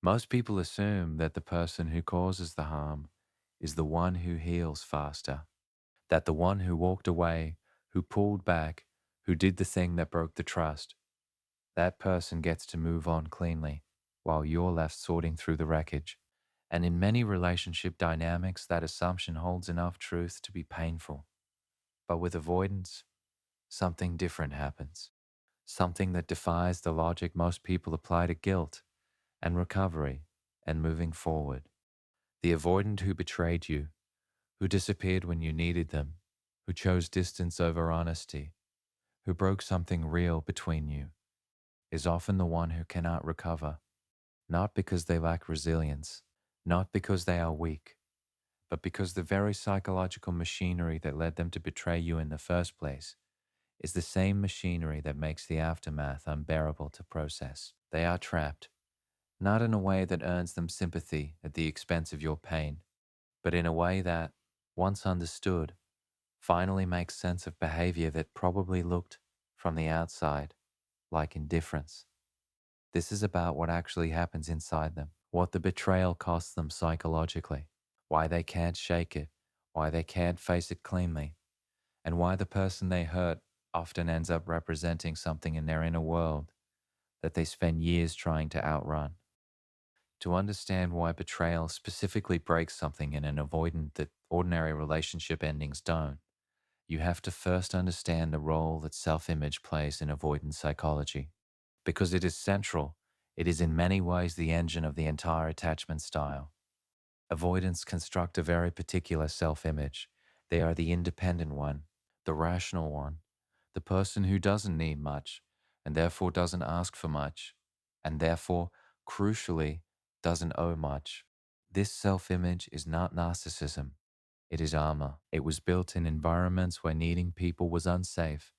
Most people assume that the person who causes the harm is the one who heals faster, that the one who walked away, who pulled back, who did the thing that broke the trust, that person gets to move on cleanly while you're left sorting through the wreckage. And in many relationship dynamics, that assumption holds enough truth to be painful. But with avoidance, something different happens. Something that defies the logic most people apply to guilt and recovery and moving forward. The avoidant who betrayed you, who disappeared when you needed them, who chose distance over honesty, who broke something real between you, is often the one who cannot recover, not because they lack resilience, not because they are weak, but because the very psychological machinery that led them to betray you in the first place is the same machinery that makes the aftermath unbearable to process. They are trapped, not in a way that earns them sympathy at the expense of your pain, but in a way that, once understood, finally makes sense of behavior that probably looked, from the outside, like indifference. This is about what actually happens inside them, what the betrayal costs them psychologically, why they can't shake it, why they can't face it cleanly, and why the person they hurt often ends up representing something in their inner world that they spend years trying to outrun. To understand why betrayal specifically breaks something in an avoidant that ordinary relationship endings don't, you have to first understand the role that self-image plays in avoidant psychology. Because it is central, it is in many ways the engine of the entire attachment style. Avoidants construct a very particular self-image. They are the independent one, the rational one, the person who doesn't need much, and therefore doesn't ask for much, and therefore, crucially, doesn't owe much. This self-image is not narcissism. It is armor. It was built in environments where needing people was unsafe,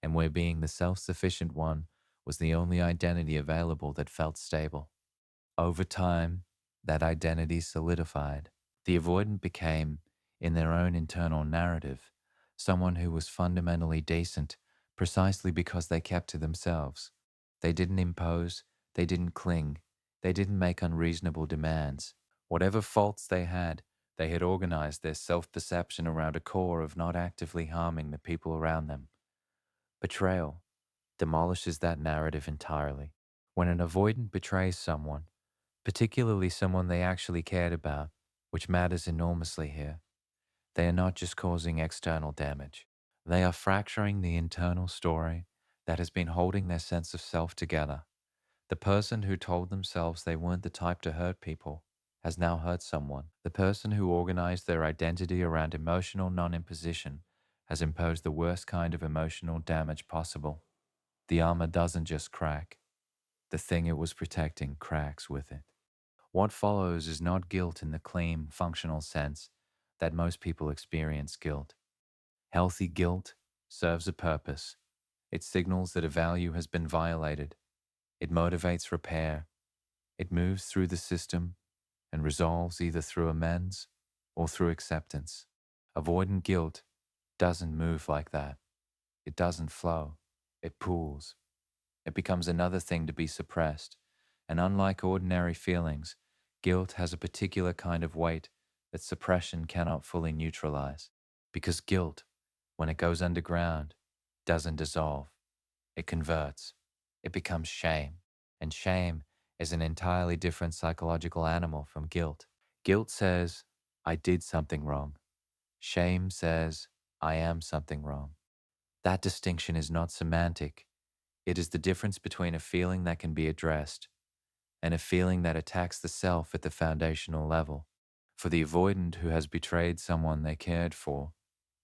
and where being the self-sufficient one was the only identity available that felt stable. Over time, that identity solidified. The avoidant became, in their own internal narrative, someone who was fundamentally decent precisely because they kept to themselves. They didn't impose, they didn't cling, they didn't make unreasonable demands. Whatever faults they had organized their self-perception around a core of not actively harming the people around them. Betrayal demolishes that narrative entirely. When an avoidant betrays someone, particularly someone they actually cared about, which matters enormously here, they are not just causing external damage. They are fracturing the internal story that has been holding their sense of self together. The person who told themselves they weren't the type to hurt people has now hurt someone. The person who organized their identity around emotional non-imposition has imposed the worst kind of emotional damage possible. The armor doesn't just crack. The thing it was protecting cracks with it. What follows is not guilt in the clean, functional sense that most people experience guilt. Healthy guilt serves a purpose. It signals that a value has been violated. It motivates repair. It moves through the system and resolves either through amends or through acceptance. Avoidant guilt doesn't move like that. It doesn't flow. It pools. It becomes another thing to be suppressed. And unlike ordinary feelings, guilt has a particular kind of weight that suppression cannot fully neutralize. Because guilt, when it goes underground, doesn't dissolve. It converts. It becomes shame. And shame is an entirely different psychological animal from guilt. Guilt says, I did something wrong. Shame says, I am something wrong. That distinction is not semantic. It is the difference between a feeling that can be addressed and a feeling that attacks the self at the foundational level. For the avoidant who has betrayed someone they cared for,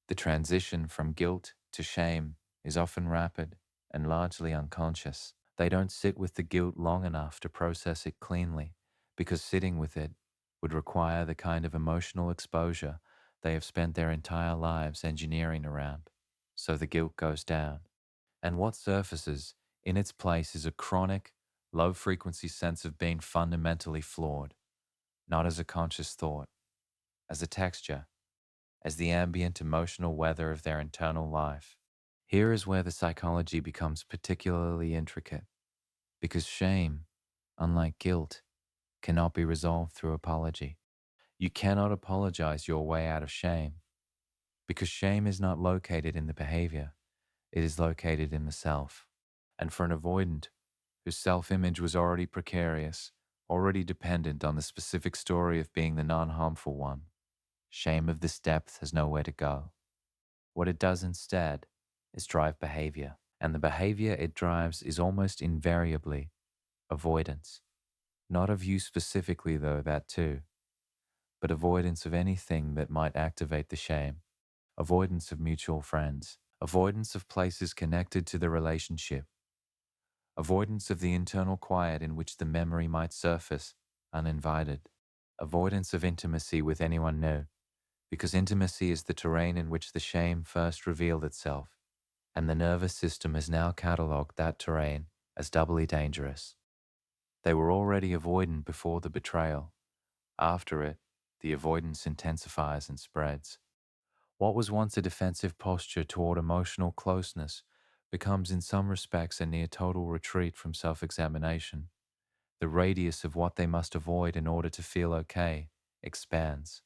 the transition from guilt to shame is often rapid and largely unconscious. They don't sit with the guilt long enough to process it cleanly, because sitting with it would require the kind of emotional exposure they have spent their entire lives engineering around. So the guilt goes down. And what surfaces in its place is a chronic, low-frequency sense of being fundamentally flawed, not as a conscious thought, as a texture, as the ambient emotional weather of their internal life. Here is where the psychology becomes particularly intricate, because shame, unlike guilt, cannot be resolved through apology. You cannot apologize your way out of shame because shame is not located in the behavior, it is located in the self. And for an avoidant whose self image was already precarious, already dependent on the specific story of being the non harmful one, shame of this depth has nowhere to go. What it does instead is drive behavior, and the behavior it drives is almost invariably avoidance. Not of you specifically, though, that too, but avoidance of anything that might activate the shame, avoidance of mutual friends, avoidance of places connected to the relationship, avoidance of the internal quiet in which the memory might surface uninvited, avoidance of intimacy with anyone new, because intimacy is the terrain in which the shame first revealed itself, and the nervous system has now catalogued that terrain as doubly dangerous. They were already avoidant before the betrayal. After it, the avoidance intensifies and spreads. What was once a defensive posture toward emotional closeness becomes in some respects a near total retreat from self-examination. The radius of what they must avoid in order to feel okay expands.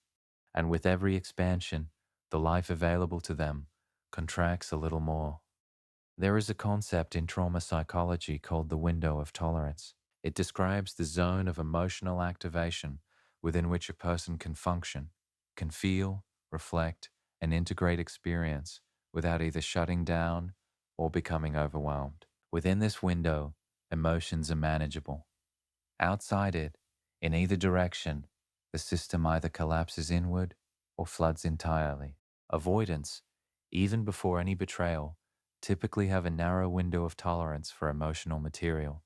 And with every expansion, the life available to them contracts a little more. There is a concept in trauma psychology called the window of tolerance. It describes the zone of emotional activation within which a person can function, can feel, reflect, and integrate experience without either shutting down or becoming overwhelmed. Within this window, emotions are manageable. Outside it, in either direction, the system either collapses inward or floods entirely. Avoidance, even before any betrayal, typically have a narrow window of tolerance for emotional material.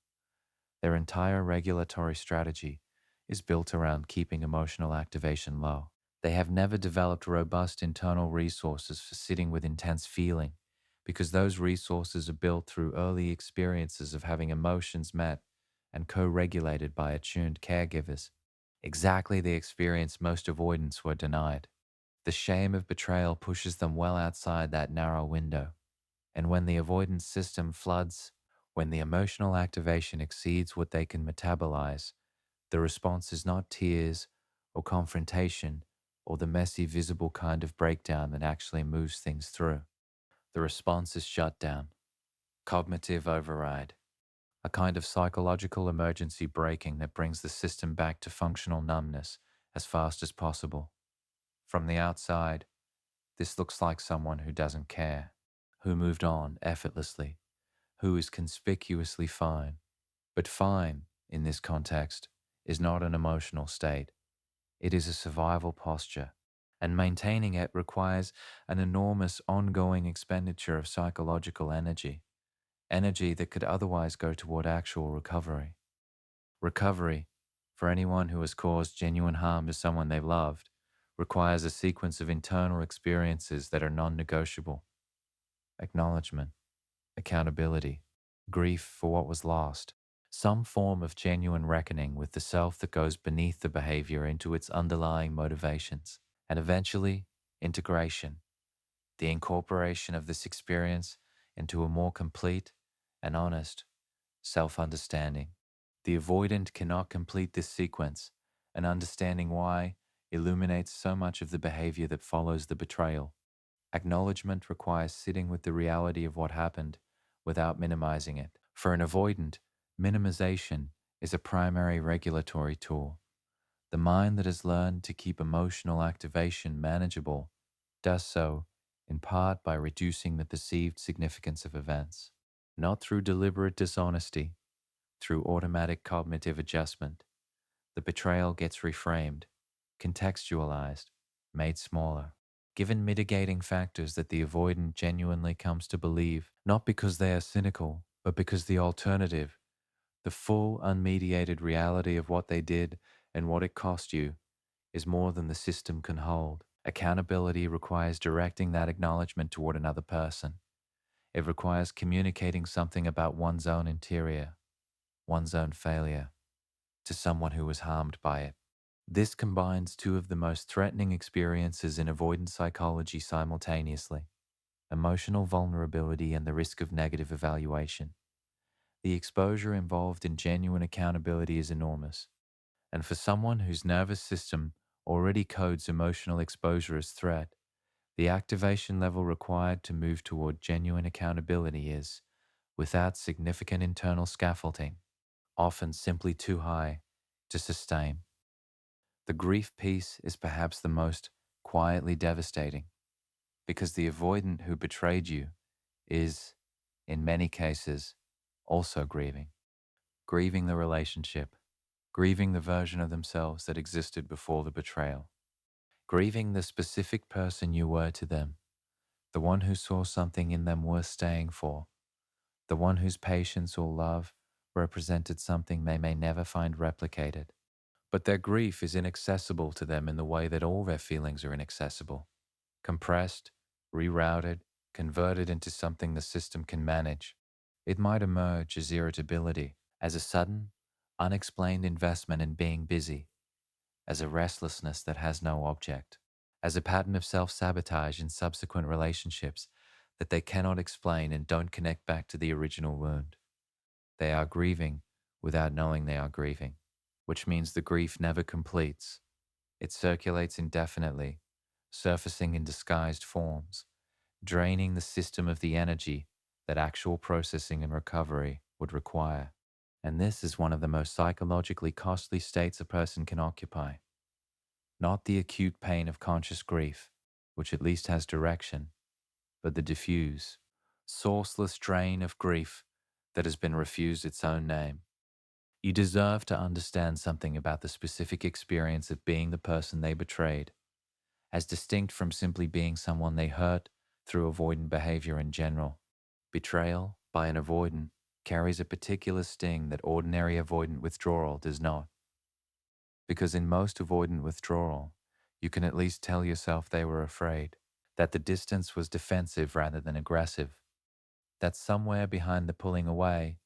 Their entire regulatory strategy is built around keeping emotional activation low. They have never developed robust internal resources for sitting with intense feeling because those resources are built through early experiences of having emotions met and co-regulated by attuned caregivers. Exactly the experience most avoidants were denied. The shame of betrayal pushes them well outside that narrow window. And when the avoidance system floods, when the emotional activation exceeds what they can metabolize, the response is not tears or confrontation or the messy, visible kind of breakdown that actually moves things through. The response is shutdown, cognitive override, a kind of psychological emergency braking that brings the system back to functional numbness as fast as possible. From the outside, this looks like someone who doesn't care, who moved on effortlessly, who is conspicuously fine. But fine, in this context, is not an emotional state. It is a survival posture, and maintaining it requires an enormous ongoing expenditure of psychological energy, energy that could otherwise go toward actual recovery. Recovery, for anyone who has caused genuine harm to someone they've loved, requires a sequence of internal experiences that are non-negotiable: acknowledgement, accountability, grief for what was lost, some form of genuine reckoning with the self that goes beneath the behavior into its underlying motivations, and eventually, integration, the incorporation of this experience into a more complete and honest self-understanding. The avoidant cannot complete this sequence, and understanding why illuminates so much of the behavior that follows the betrayal. Acknowledgement requires sitting with the reality of what happened without minimizing it. For an avoidant, minimization is a primary regulatory tool. The mind that has learned to keep emotional activation manageable does so in part by reducing the perceived significance of events, not through deliberate dishonesty, through automatic cognitive adjustment. The betrayal gets reframed, contextualized, made smaller, given mitigating factors that the avoidant genuinely comes to believe, not because they are cynical, but because the alternative, the full, unmediated reality of what they did and what it cost you, is more than the system can hold. Accountability requires directing that acknowledgement toward another person. It requires communicating something about one's own interior, one's own failure, to someone who was harmed by it. This combines two of the most threatening experiences in avoidance psychology simultaneously: emotional vulnerability and the risk of negative evaluation. The exposure involved in genuine accountability is enormous. And for someone whose nervous system already codes emotional exposure as threat, the activation level required to move toward genuine accountability is, without significant internal scaffolding, often simply too high to sustain. The grief piece is perhaps the most quietly devastating, because the avoidant who betrayed you is, in many cases, also grieving. Grieving the relationship, grieving the version of themselves that existed before the betrayal, grieving the specific person you were to them, the one who saw something in them worth staying for, the one whose patience or love represented something they may never find replicated. But their grief is inaccessible to them in the way that all their feelings are inaccessible, compressed, rerouted, converted into something the system can manage. It might emerge as irritability, as a sudden, unexplained investment in being busy, as a restlessness that has no object, as a pattern of self-sabotage in subsequent relationships that they cannot explain and don't connect back to the original wound. They are grieving without knowing they are grieving, which means the grief never completes. It circulates indefinitely, surfacing in disguised forms, draining the system of the energy that actual processing and recovery would require. And this is one of the most psychologically costly states a person can occupy. Not the acute pain of conscious grief, which at least has direction, but the diffuse, sourceless drain of grief that has been refused its own name. You deserve to understand something about the specific experience of being the person they betrayed, as distinct from simply being someone they hurt through avoidant behavior in general. Betrayal by an avoidant carries a particular sting that ordinary avoidant withdrawal does not. Because in most avoidant withdrawal, you can at least tell yourself they were afraid, that the distance was defensive rather than aggressive, that somewhere behind the pulling away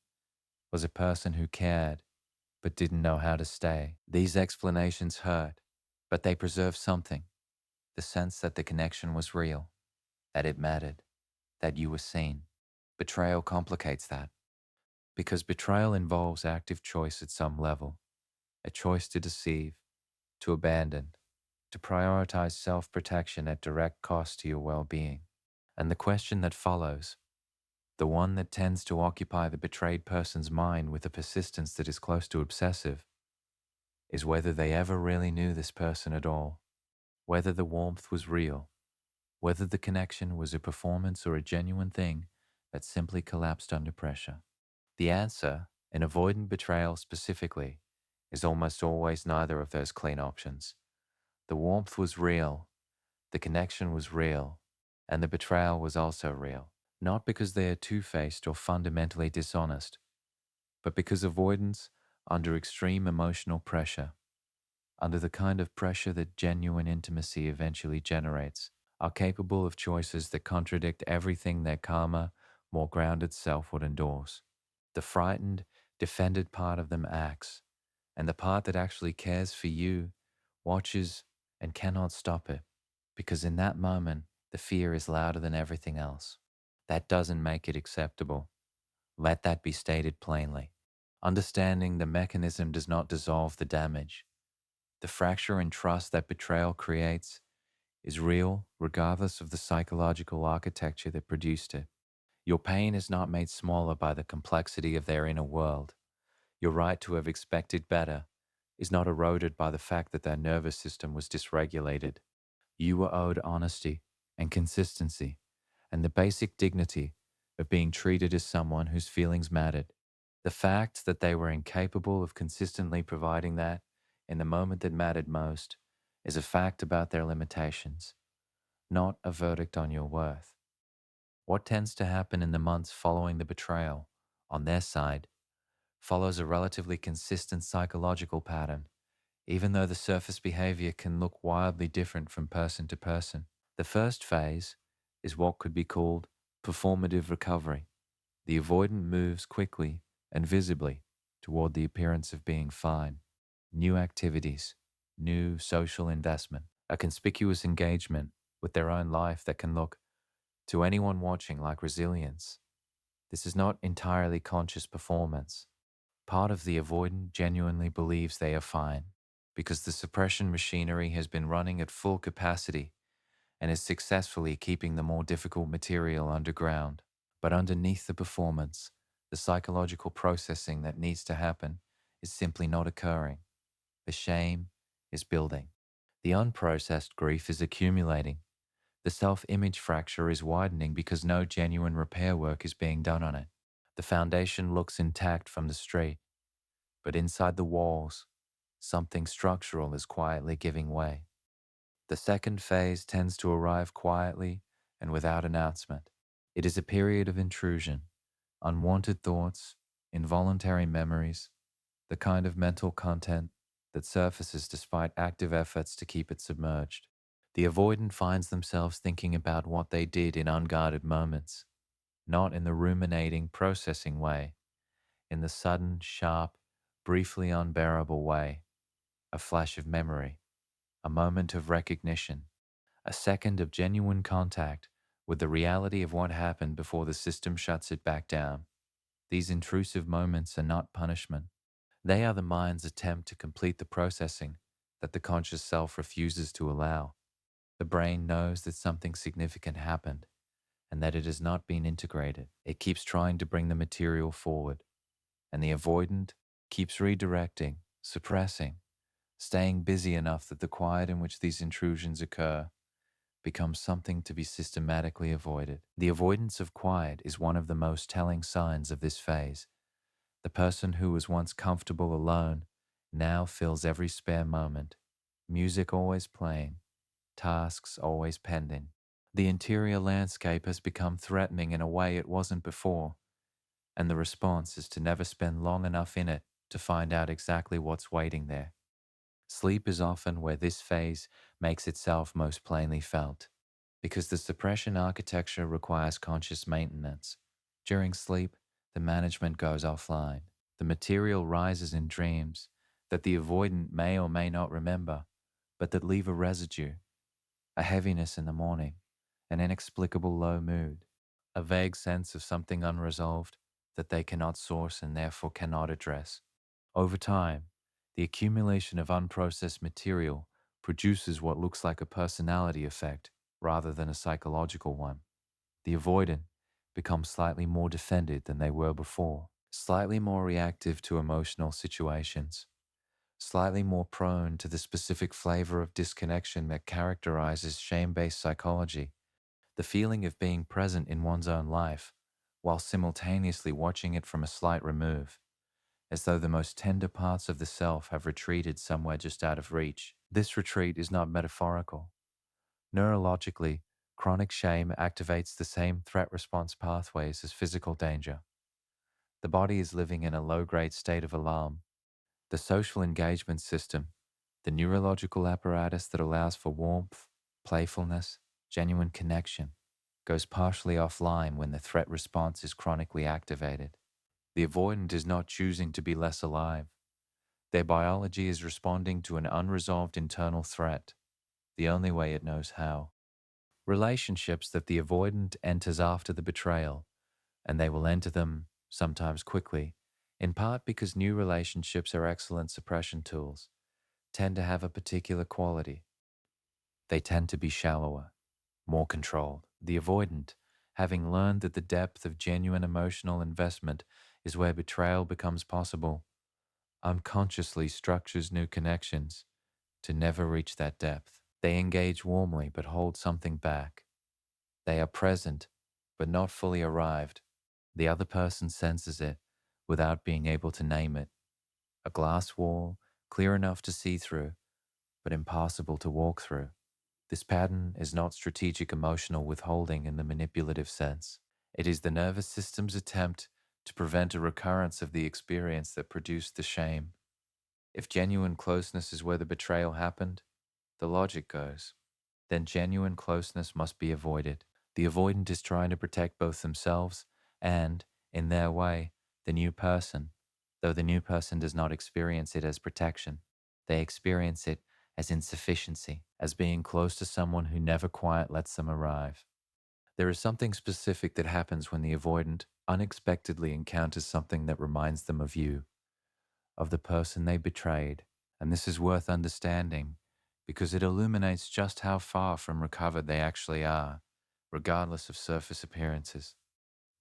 was a person who cared but didn't know how to stay. These explanations hurt, but they preserve something, the sense that the connection was real, that it mattered, that you were seen. Betrayal complicates that, because betrayal involves active choice at some level, a choice to deceive, to abandon, to prioritize self-protection at direct cost to your well-being. And the question that follows, the one that tends to occupy the betrayed person's mind with a persistence that is close to obsessive, is whether they ever really knew this person at all, whether the warmth was real, whether the connection was a performance or a genuine thing that simply collapsed under pressure. The answer, in avoidant betrayal specifically, is almost always neither of those clean options. The warmth was real, the connection was real, and the betrayal was also real. Not because they are two-faced or fundamentally dishonest, but because avoidants, under extreme emotional pressure, under the kind of pressure that genuine intimacy eventually generates, are capable of choices that contradict everything their calmer, more grounded self would endorse. The frightened, defended part of them acts, and the part that actually cares for you watches and cannot stop it, because in that moment, the fear is louder than everything else. That doesn't make it acceptable. Let that be stated plainly. Understanding the mechanism does not dissolve the damage. The fracture in trust that betrayal creates is real regardless of the psychological architecture that produced it. Your pain is not made smaller by the complexity of their inner world. Your right to have expected better is not eroded by the fact that their nervous system was dysregulated. You were owed honesty and consistency and the basic dignity of being treated as someone whose feelings mattered. The fact that they were incapable of consistently providing that in the moment that mattered most is a fact about their limitations, not a verdict on your worth. What tends to happen in the months following the betrayal, on their side, follows a relatively consistent psychological pattern, even though the surface behavior can look wildly different from person to person. The first phase is what could be called performative recovery. The avoidant moves quickly and visibly toward the appearance of being fine. New activities, new social investment, a conspicuous engagement with their own life that can look, to anyone watching, like resilience. This is not entirely conscious performance. Part of the avoidant genuinely believes they are fine because the suppression machinery has been running at full capacity and is successfully keeping the more difficult material underground. But underneath the performance, the psychological processing that needs to happen is simply not occurring. The shame is building. The unprocessed grief is accumulating. The self-image fracture is widening because no genuine repair work is being done on it. The foundation looks intact from the street, but inside the walls, something structural is quietly giving way. The second phase tends to arrive quietly and without announcement. It is a period of intrusion, unwanted thoughts, involuntary memories, the kind of mental content that surfaces despite active efforts to keep it submerged. The avoidant finds themselves thinking about what they did in unguarded moments, not in the ruminating, processing way, in the sudden, sharp, briefly unbearable way, a flash of memory, a moment of recognition, a second of genuine contact with the reality of what happened before the system shuts it back down. These intrusive moments are not punishment. They are the mind's attempt to complete the processing that the conscious self refuses to allow. The brain knows that something significant happened and that it has not been integrated. It keeps trying to bring the material forward, and the avoidant keeps redirecting, suppressing, staying busy enough that the quiet in which these intrusions occur becomes something to be systematically avoided. The avoidance of quiet is one of the most telling signs of this phase. The person who was once comfortable alone now fills every spare moment, music always playing, tasks always pending. The interior landscape has become threatening in a way it wasn't before, and the response is to never spend long enough in it to find out exactly what's waiting there. Sleep is often where this phase makes itself most plainly felt, because the suppression architecture requires conscious maintenance. During sleep, the management goes offline. The material rises in dreams that the avoidant may or may not remember, but that leave a residue, a heaviness in the morning, an inexplicable low mood, a vague sense of something unresolved that they cannot source and therefore cannot address. Over time, the accumulation of unprocessed material produces what looks like a personality effect rather than a psychological one. The avoidant becomes slightly more defended than they were before, slightly more reactive to emotional situations, slightly more prone to the specific flavor of disconnection that characterizes shame-based psychology, the feeling of being present in one's own life while simultaneously watching it from a slight remove, as though the most tender parts of the self have retreated somewhere just out of reach. This retreat is not metaphorical. Neurologically, chronic shame activates the same threat response pathways as physical danger. The body is living in a low-grade state of alarm. The social engagement system, the neurological apparatus that allows for warmth, playfulness, genuine connection, goes partially offline when the threat response is chronically activated. The avoidant is not choosing to be less alive. Their biology is responding to an unresolved internal threat, the only way it knows how. Relationships that the avoidant enters after the betrayal, and they will enter them sometimes quickly, in part because new relationships are excellent suppression tools, tend to have a particular quality. They tend to be shallower, more controlled. The avoidant, having learned that the depth of genuine emotional investment is where betrayal becomes possible, unconsciously structures new connections to never reach that depth. They engage warmly but hold something back. They are present but not fully arrived. The other person senses it without being able to name it. A glass wall, clear enough to see through, but impossible to walk through. This pattern is not strategic emotional withholding in the manipulative sense. It is the nervous system's attempt to prevent a recurrence of the experience that produced the shame. If genuine closeness is where the betrayal happened, the logic goes, then genuine closeness must be avoided. The avoidant is trying to protect both themselves and, in their way, the new person, though the new person does not experience it as protection. They experience it as insufficiency, as being close to someone who never quite lets them arrive. There is something specific that happens when the avoidant unexpectedly encounters something that reminds them of you. of the person they betrayed. And this is worth understanding because it illuminates just how far from recovered they actually are, regardless of surface appearances.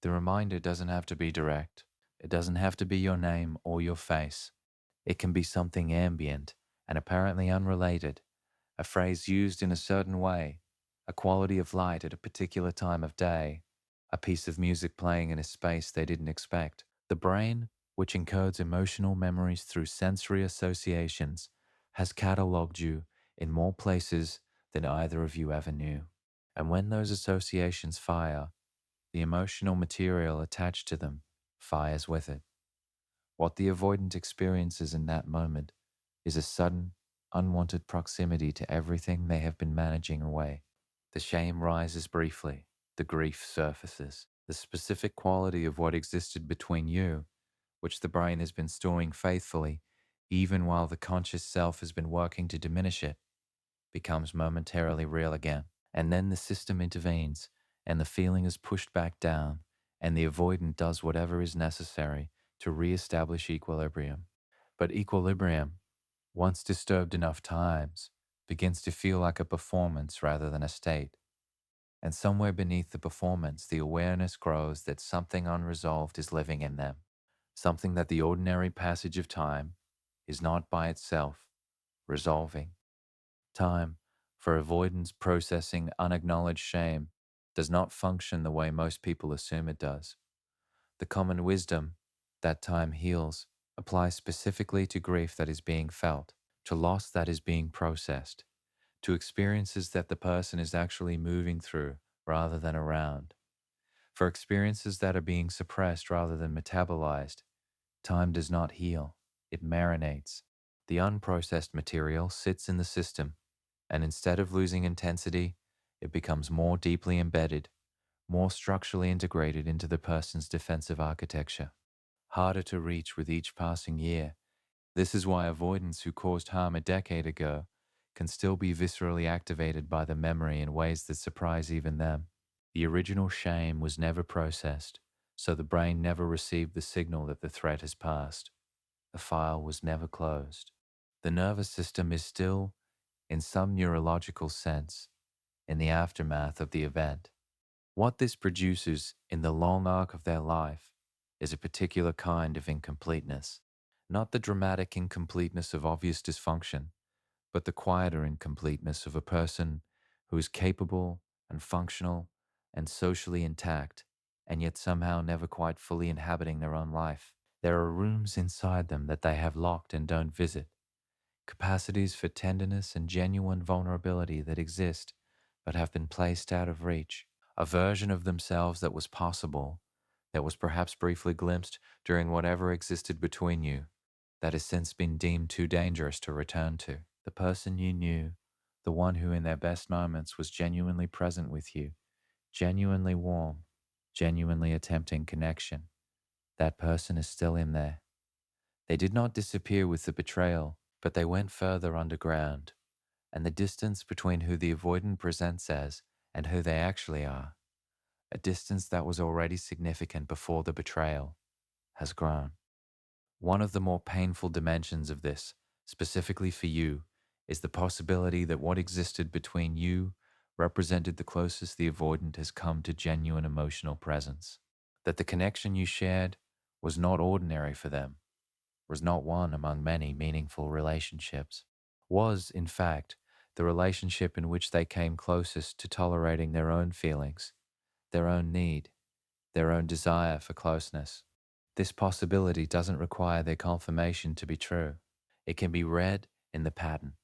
The reminder doesn't have to be direct. It doesn't have to be your name or your face. It can be something ambient and apparently unrelated, a phrase used in a certain way, a quality of light at a particular time of day, a piece of music playing in a space they didn't expect. The brain, which encodes emotional memories through sensory associations, has catalogued you in more places than either of you ever knew. And when those associations fire, the emotional material attached to them fires with it. What the avoidant experiences in that moment is a sudden, unwanted proximity to everything they have been managing away. The shame rises briefly, the grief surfaces. The specific quality of what existed between you, which the brain has been storing faithfully, even while the conscious self has been working to diminish it, becomes momentarily real again. And then the system intervenes, and the feeling is pushed back down, and the avoidant does whatever is necessary to re-establish equilibrium. But equilibrium, once disturbed enough times, begins to feel like a performance rather than a state. And somewhere beneath the performance, the awareness grows that something unresolved is living in them, something that the ordinary passage of time is not by itself resolving. Time, for avoidance processing unacknowledged shame, does not function the way most people assume it does. The common wisdom that time heals applies specifically to grief that is being felt, to loss that is being processed, to experiences that the person is actually moving through rather than around. For experiences that are being suppressed rather than metabolized, time does not heal, it marinates. The unprocessed material sits in the system, and instead of losing intensity, it becomes more deeply embedded, more structurally integrated into the person's defensive architecture, harder to reach with each passing year. This is why avoidants who caused harm a decade ago can still be viscerally activated by the memory in ways that surprise even them. The original shame was never processed, so the brain never received the signal that the threat has passed. The file was never closed. The nervous system is still, in some neurological sense, in the aftermath of the event. What this produces in the long arc of their life is a particular kind of incompleteness, not the dramatic incompleteness of obvious dysfunction, but the quieter incompleteness of a person who is capable and functional and socially intact, and yet somehow never quite fully inhabiting their own life. There are rooms inside them that they have locked and don't visit, capacities for tenderness and genuine vulnerability that exist but have been placed out of reach, a version of themselves that was possible, that was perhaps briefly glimpsed during whatever existed between you, that has since been deemed too dangerous to return to. The person you knew, the one who in their best moments was genuinely present with you, genuinely warm, genuinely attempting connection, that person is still in there. They did not disappear with the betrayal, but they went further underground, and the distance between who the avoidant presents as and who they actually are, a distance that was already significant before the betrayal, has grown. One of the more painful dimensions of this, specifically for you, is the possibility that what existed between you represented the closest the avoidant has come to genuine emotional presence. That the connection you shared was not ordinary for them, was not one among many meaningful relationships, was, in fact, the relationship in which they came closest to tolerating their own feelings, their own need, their own desire for closeness. This possibility doesn't require their confirmation to be true. It can be read in the pattern,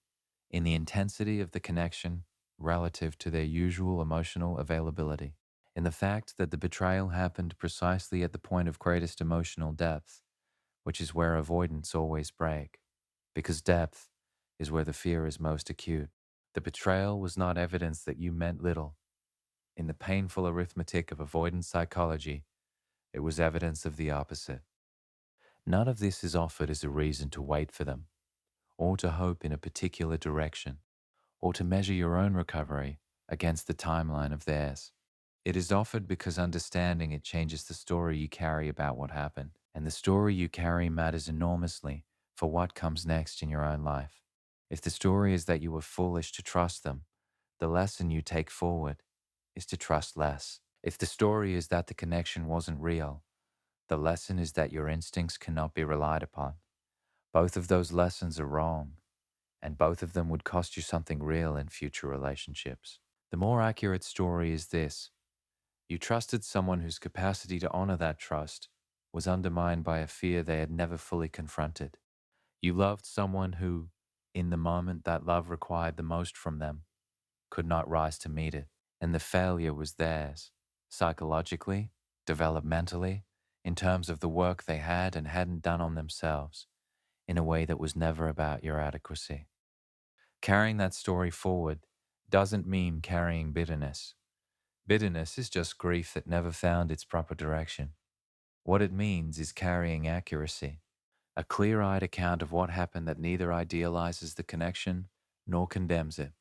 in the intensity of the connection relative to their usual emotional availability, in the fact that the betrayal happened precisely at the point of greatest emotional depth, which is where avoidants always break, because depth is where the fear is most acute. The betrayal was not evidence that you meant little. In the painful arithmetic of avoidance psychology, it was evidence of the opposite. None of this is offered as a reason to wait for them, or to hope in a particular direction, or to measure your own recovery against the timeline of theirs. It is offered because understanding it changes the story you carry about what happened, and the story you carry matters enormously for what comes next in your own life. If the story is that you were foolish to trust them, the lesson you take forward is to trust less. If the story is that the connection wasn't real, the lesson is that your instincts cannot be relied upon. Both of those lessons are wrong, and both of them would cost you something real in future relationships. The more accurate story is this: you trusted someone whose capacity to honor that trust was undermined by a fear they had never fully confronted. You loved someone who, in the moment that love required the most from them, could not rise to meet it, and the failure was theirs, psychologically, developmentally, in terms of the work they had and hadn't done on themselves, in a way that was never about your adequacy. Carrying that story forward doesn't mean carrying bitterness. Bitterness is just grief that never found its proper direction. What it means is carrying accuracy, a clear-eyed account of what happened that neither idealizes the connection nor condemns it,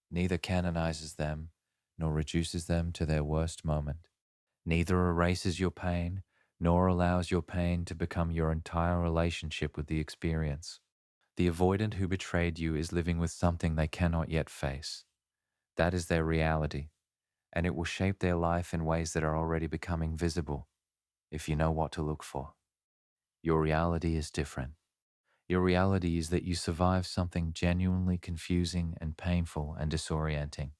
neither canonizes them nor reduces them to their worst moment, neither erases your pain nor allows your pain to become your entire relationship with the experience. The avoidant who betrayed you is living with something they cannot yet face. That is their reality, and it will shape their life in ways that are already becoming visible if you know what to look for. Your reality is different. Your reality is that you survived something genuinely confusing and painful and disorienting,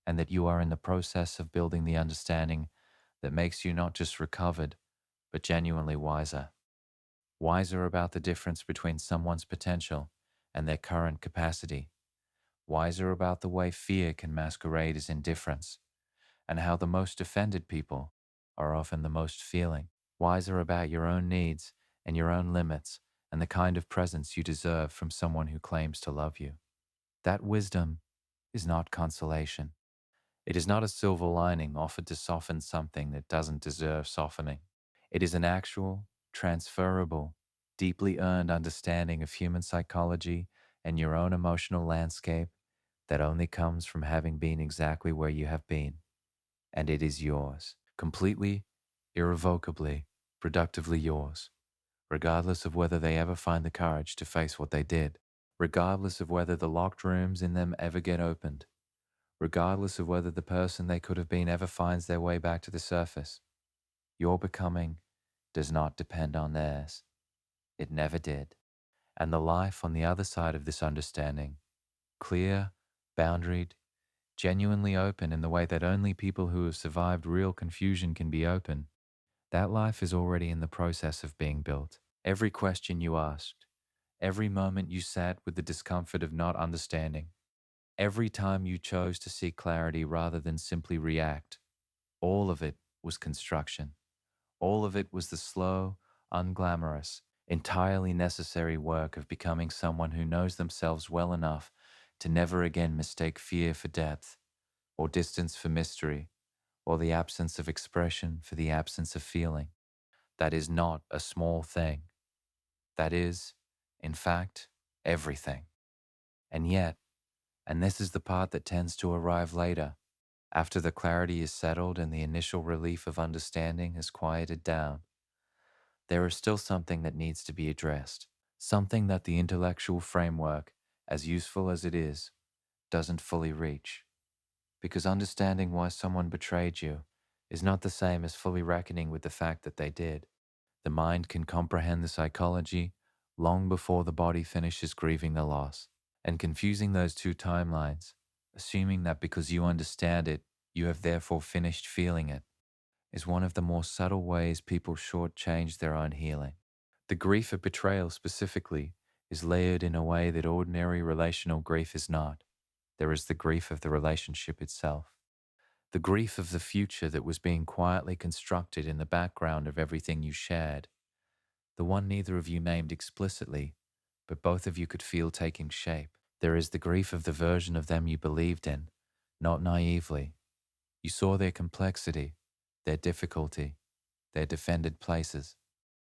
and that you are in the process of building the understanding that makes you not just recovered, but genuinely wiser. Wiser about the difference between someone's potential and their current capacity. Wiser about the way fear can masquerade as indifference, and how the most offended people are often the most feeling. Wiser about your own needs and your own limits and the kind of presence you deserve from someone who claims to love you. That wisdom is not consolation. It is not a silver lining offered to soften something that doesn't deserve softening. It is an actual, transferable, deeply earned understanding of human psychology and your own emotional landscape that only comes from having been exactly where you have been. And it is yours, completely, irrevocably, productively yours, regardless of whether they ever find the courage to face what they did, regardless of whether the locked rooms in them ever get opened, regardless of whether the person they could have been ever finds their way back to the surface. Your becoming does not depend on theirs. It never did. And the life on the other side of this understanding, clear, boundaried, genuinely open in the way that only people who have survived real confusion can be open, that life is already in the process of being built. Every question you asked, every moment you sat with the discomfort of not understanding, every time you chose to seek clarity rather than simply react, all of it was construction. All of it was the slow, unglamorous, entirely necessary work of becoming someone who knows themselves well enough to never again mistake fear for depth, or distance for mystery, or the absence of expression for the absence of feeling. That is not a small thing. That is, in fact, everything. And yet, and this is the part that tends to arrive later, after the clarity is settled and the initial relief of understanding has quieted down, there is still something that needs to be addressed, something that the intellectual framework, as useful as it is, doesn't fully reach. Because understanding why someone betrayed you is not the same as fully reckoning with the fact that they did. The mind can comprehend the psychology long before the body finishes grieving the loss. And confusing those two timelines, assuming that because you understand it, you have therefore finished feeling it, is one of the more subtle ways people shortchange their own healing. The grief of betrayal specifically is layered in a way that ordinary relational grief is not. There is the grief of the relationship itself. The grief of the future that was being quietly constructed in the background of everything you shared. The one neither of you named explicitly, but both of you could feel taking shape. There is the grief of the version of them you believed in, not naively. You saw their complexity, their difficulty, their defended places,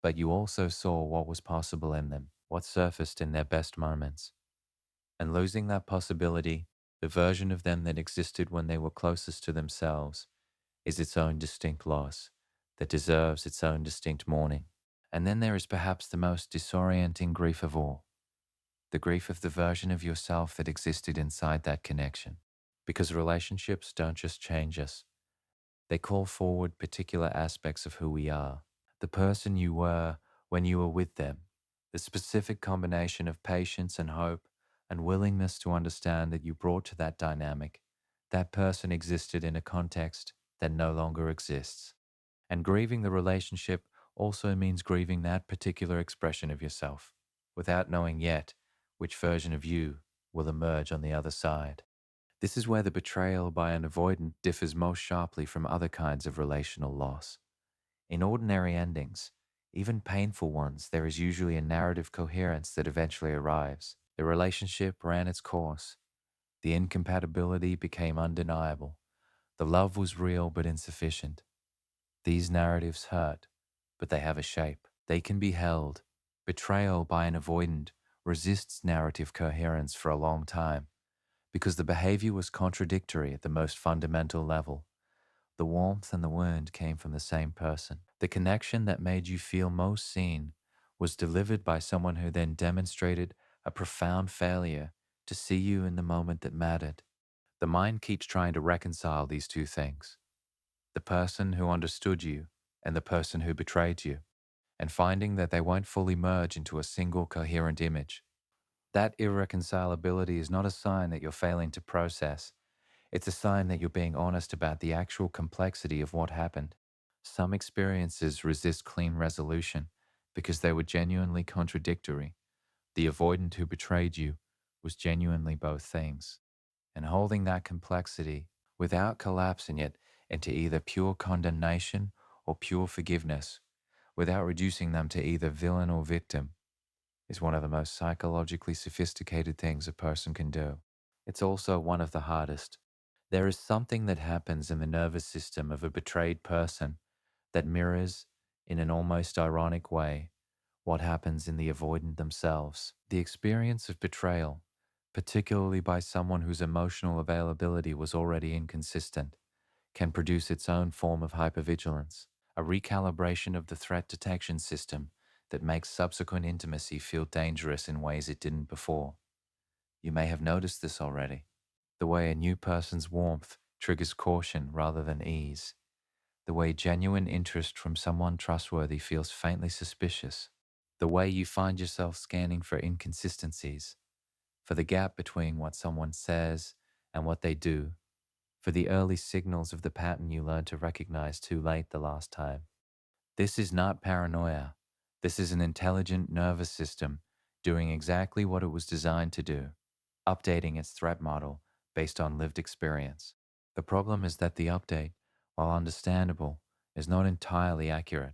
but you also saw what was possible in them, what surfaced in their best moments. And losing that possibility, the version of them that existed when they were closest to themselves, is its own distinct loss that deserves its own distinct mourning. And then there is perhaps the most disorienting grief of all, the grief of the version of yourself that existed inside that connection. Because relationships don't just change us, they call forward particular aspects of who we are. The person you were when you were with them, the specific combination of patience and hope and willingness to understand that you brought to that dynamic, that person existed in a context that no longer exists. And grieving the relationship also means grieving that particular expression of yourself, without knowing yet which version of you will emerge on the other side. This is where the betrayal by an avoidant differs most sharply from other kinds of relational loss. In ordinary endings, even painful ones, there is usually a narrative coherence that eventually arrives. The relationship ran its course. The incompatibility became undeniable. The love was real but insufficient. These narratives hurt, but they have a shape. They can be held. Betrayal by an avoidant resists narrative coherence for a long time because the behavior was contradictory at the most fundamental level. The warmth and the wound came from the same person. The connection that made you feel most seen was delivered by someone who then demonstrated a profound failure to see you in the moment that mattered. The mind keeps trying to reconcile these two things, the person who understood you and the person who betrayed you, and finding that they won't fully merge into a single coherent image. That irreconcilability is not a sign that you're failing to process. It's a sign that you're being honest about the actual complexity of what happened. Some experiences resist clean resolution because they were genuinely contradictory. The avoidant who betrayed you was genuinely both things. And holding that complexity without collapsing it into either pure condemnation or pure forgiveness, without reducing them to either villain or victim, is one of the most psychologically sophisticated things a person can do. It's also one of the hardest. There is something that happens in the nervous system of a betrayed person that mirrors, in an almost ironic way, what happens in the avoidant themselves. The experience of betrayal, particularly by someone whose emotional availability was already inconsistent, can produce its own form of hypervigilance, a recalibration of the threat detection system that makes subsequent intimacy feel dangerous in ways it didn't before. You may have noticed this already. The way a new person's warmth triggers caution rather than ease. The way genuine interest from someone trustworthy feels faintly suspicious. The way you find yourself scanning for inconsistencies, for the gap between what someone says and what they do, for the early signals of the pattern you learned to recognize too late the last time. This is not paranoia. This is an intelligent nervous system doing exactly what it was designed to do, updating its threat model based on lived experience. The problem is that the update, while understandable, is not entirely accurate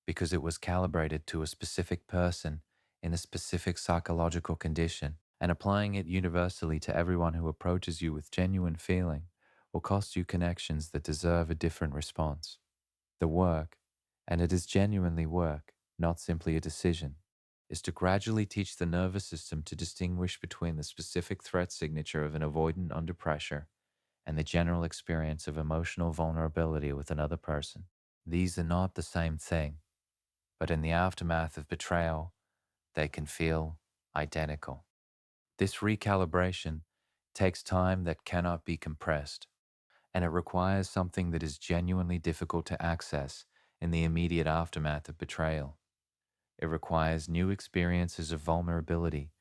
because it was calibrated to a specific person in a specific psychological condition, and applying it universally to everyone who approaches you with genuine feeling will cost you connections that deserve a different response. The work, and it is genuinely work, not simply a decision, is to gradually teach the nervous system to distinguish between the specific threat signature of an avoidant under pressure and the general experience of emotional vulnerability with another person. These are not the same thing, but in the aftermath of betrayal, they can feel identical. This recalibration takes time that cannot be compressed, and it requires something that is genuinely difficult to access in the immediate aftermath of betrayal. It requires new experiences of vulnerability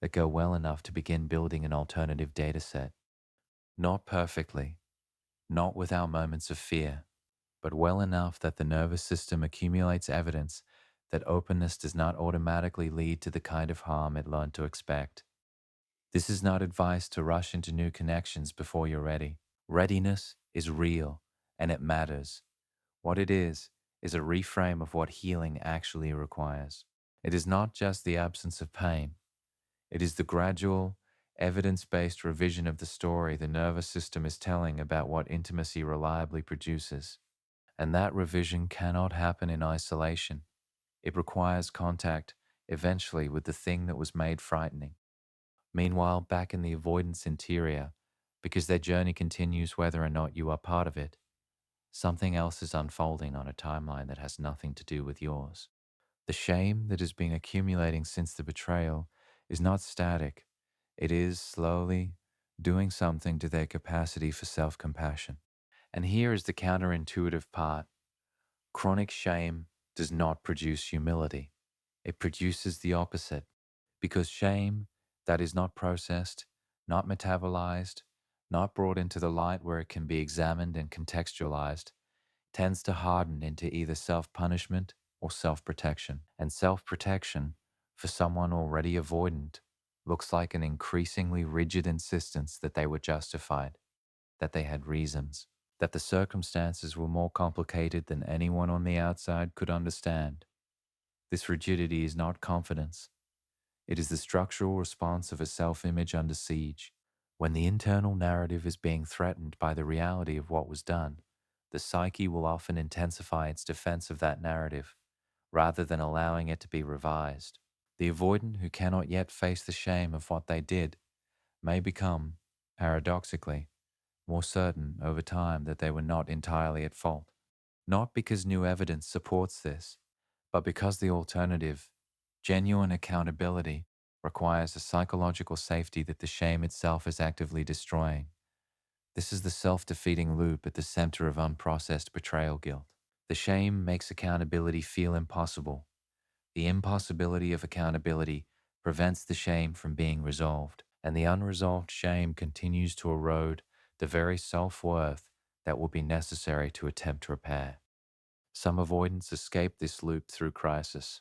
that go well enough to begin building an alternative dataset. Not perfectly, not without moments of fear, but well enough that the nervous system accumulates evidence that openness does not automatically lead to the kind of harm it learned to expect. This is not advice to rush into new connections before you're ready. Readiness is real, and it matters. What it is a reframe of what healing actually requires. It is not just the absence of pain. It is the gradual, evidence-based revision of the story the nervous system is telling about what intimacy reliably produces. And that revision cannot happen in isolation. It requires contact, eventually, with the thing that was made frightening. Meanwhile, back in the avoidance interior, because their journey continues whether or not you are part of it, something else is unfolding on a timeline that has nothing to do with yours. The shame that has been accumulating since the betrayal is not static. It is slowly doing something to their capacity for self-compassion. And here is the counterintuitive part. Chronic shame does not produce humility. It produces the opposite, because shame that is not processed, not metabolized, not brought into the light where it can be examined and contextualized, tends to harden into either self-punishment or self-protection. And self-protection, for someone already avoidant, looks like an increasingly rigid insistence that they were justified, that they had reasons, that the circumstances were more complicated than anyone on the outside could understand. This rigidity is not confidence. It is the structural response of a self-image under siege. When the internal narrative is being threatened by the reality of what was done, the psyche will often intensify its defense of that narrative, rather than allowing it to be revised. The avoidant who cannot yet face the shame of what they did may become, paradoxically, more certain over time that they were not entirely at fault. Not because new evidence supports this, but because the alternative, genuine accountability, requires a psychological safety that the shame itself is actively destroying. This is the self-defeating loop at the center of unprocessed betrayal guilt. The shame makes accountability feel impossible. The impossibility of accountability prevents the shame from being resolved, and the unresolved shame continues to erode the very self-worth that will be necessary to attempt repair. Some avoidants escape this loop through crisis,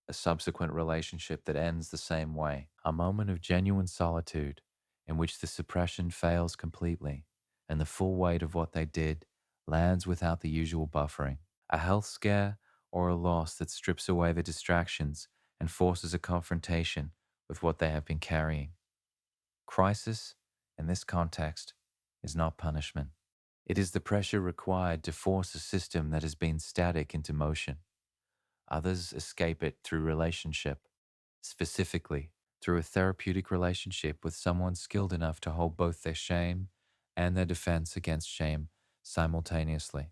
a subsequent relationship that ends the same way, a moment of genuine solitude in which the suppression fails completely and the full weight of what they did lands without the usual buffering, a health scare or a loss that strips away the distractions and forces a confrontation with what they have been carrying. Crisis, in this context, is not punishment. It is the pressure required to force a system that has been static into motion. Others escape it through relationship, specifically through a therapeutic relationship with someone skilled enough to hold both their shame and their defense against shame simultaneously,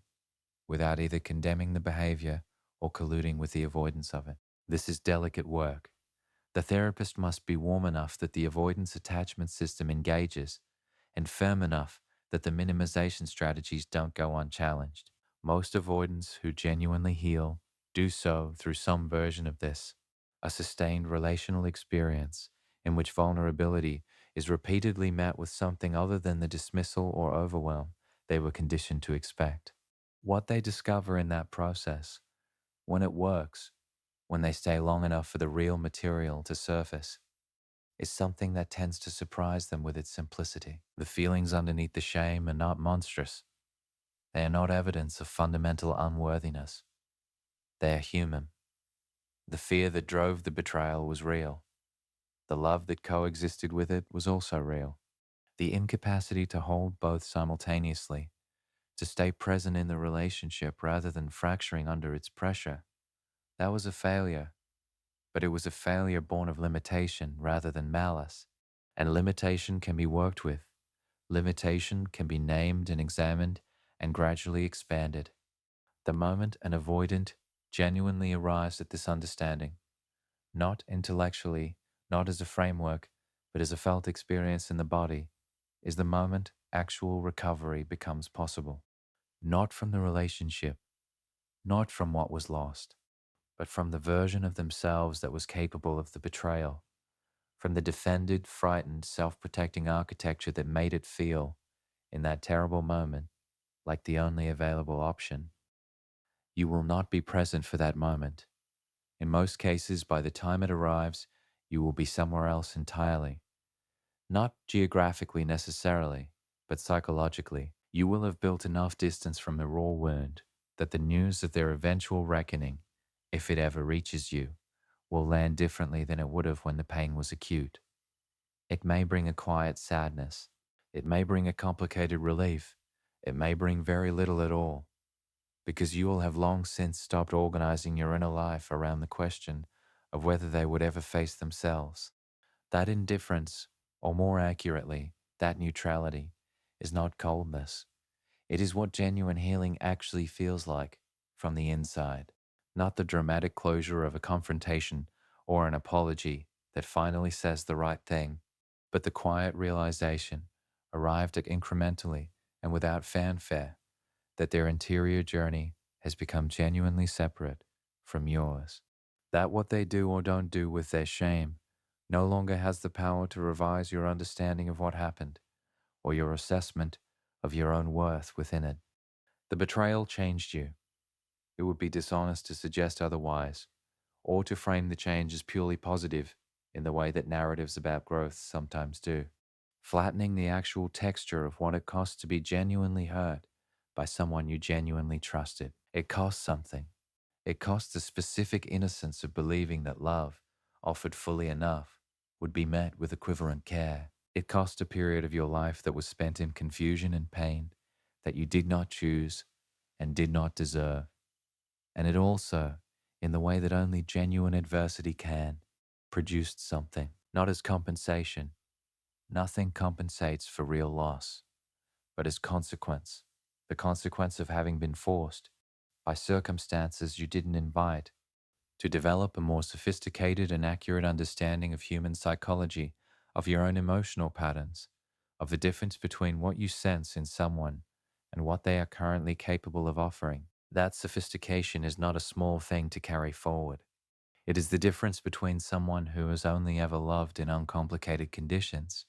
without either condemning the behavior or colluding with the avoidance of it. This is delicate work. The therapist must be warm enough that the avoidance attachment system engages and firm enough that the minimization strategies don't go unchallenged. Most avoidants who genuinely heal do so through some version of this, a sustained relational experience in which vulnerability is repeatedly met with something other than the dismissal or overwhelm they were conditioned to expect. What they discover in that process, when it works, when they stay long enough for the real material to surface, is something that tends to surprise them with its simplicity. The feelings underneath the shame are not monstrous. They are not evidence of fundamental unworthiness. They are human. The fear that drove the betrayal was real. The love that coexisted with it was also real. The incapacity to hold both simultaneously, to stay present in the relationship rather than fracturing under its pressure, that was a failure. But it was a failure born of limitation rather than malice. And limitation can be worked with. Limitation can be named and examined and gradually expanded. The moment an avoidant genuinely arrives at this understanding, not intellectually, not as a framework, but as a felt experience in the body, is the moment actual recovery becomes possible. Not from the relationship, not from what was lost, but from the version of themselves that was capable of the betrayal, from the defended, frightened, self-protecting architecture that made it feel, in that terrible moment, like the only available option. You will not be present for that moment. In most cases, by the time it arrives, you will be somewhere else entirely. Not geographically necessarily, but psychologically. You will have built enough distance from the raw wound that the news of their eventual reckoning, if it ever reaches you, will land differently than it would have when the pain was acute. It may bring a quiet sadness. It may bring a complicated relief. It may bring very little at all, because you will have long since stopped organizing your inner life around the question of whether they would ever face themselves. That indifference, or more accurately, that neutrality, is not coldness. It is what genuine healing actually feels like from the inside. not the dramatic closure of a confrontation or an apology that finally says the right thing, but the quiet realization, arrived at incrementally and without fanfare, that their interior journey has become genuinely separate from yours. That what they do or don't do with their shame no longer has the power to revise your understanding of what happened or your assessment of your own worth within it. The betrayal changed you. It would be dishonest to suggest otherwise, or to frame the change as purely positive in the way that narratives about growth sometimes do, flattening the actual texture of what it costs to be genuinely hurt by someone you genuinely trusted. It costs something. It costs the specific innocence of believing that love, offered fully enough, would be met with equivalent care. It cost a period of your life that was spent in confusion and pain that you did not choose and did not deserve. And it also, in the way that only genuine adversity can, produced something. Not as compensation. Nothing compensates for real loss, but as consequence. The consequence of having been forced, by circumstances you didn't invite, to develop a more sophisticated and accurate understanding of human psychology, of your own emotional patterns, of the difference between what you sense in someone and what they are currently capable of offering. That sophistication is not a small thing to carry forward. It is the difference between someone who has only ever loved in uncomplicated conditions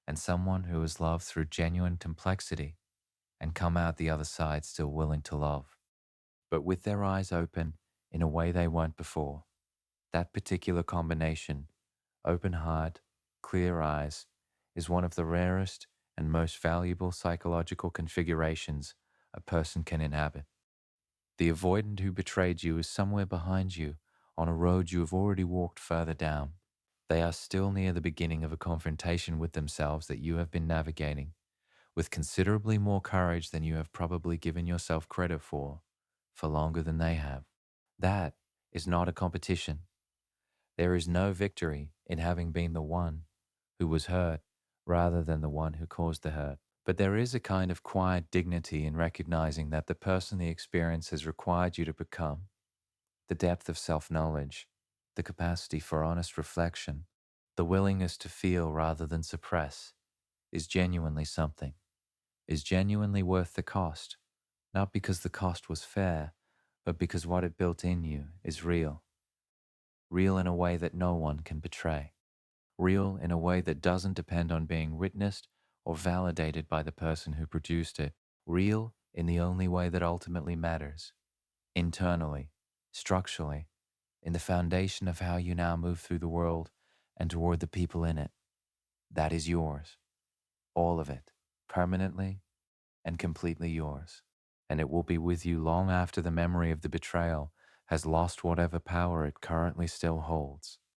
and someone who has loved through genuine complexity and come out the other side still willing to love, but with their eyes open in a way they weren't before. That particular combination, open heart, clear eyes, is one of the rarest and most valuable psychological configurations a person can inhabit. The avoidant who betrayed you is somewhere behind you on a road you have already walked further down. They are still near the beginning of a confrontation with themselves that you have been navigating, with considerably more courage than you have probably given yourself credit for longer than they have. That is not a competition. There is no victory in having been the one who was hurt rather than the one who caused the hurt. But there is a kind of quiet dignity in recognizing that the person the experience has required you to become, the depth of self-knowledge, the capacity for honest reflection, the willingness to feel rather than suppress, is genuinely something, is genuinely worth the cost, not because the cost was fair, but because what it built in you is real. Real in a way that no one can betray. Real in a way that doesn't depend on being witnessed or validated by the person who produced it. Real in the only way that ultimately matters. Internally, structurally, in the foundation of how you now move through the world and toward the people in it. That is yours. All of it. Permanently and completely yours. And it will be with you long after the memory of the betrayal has lost whatever power it currently still holds.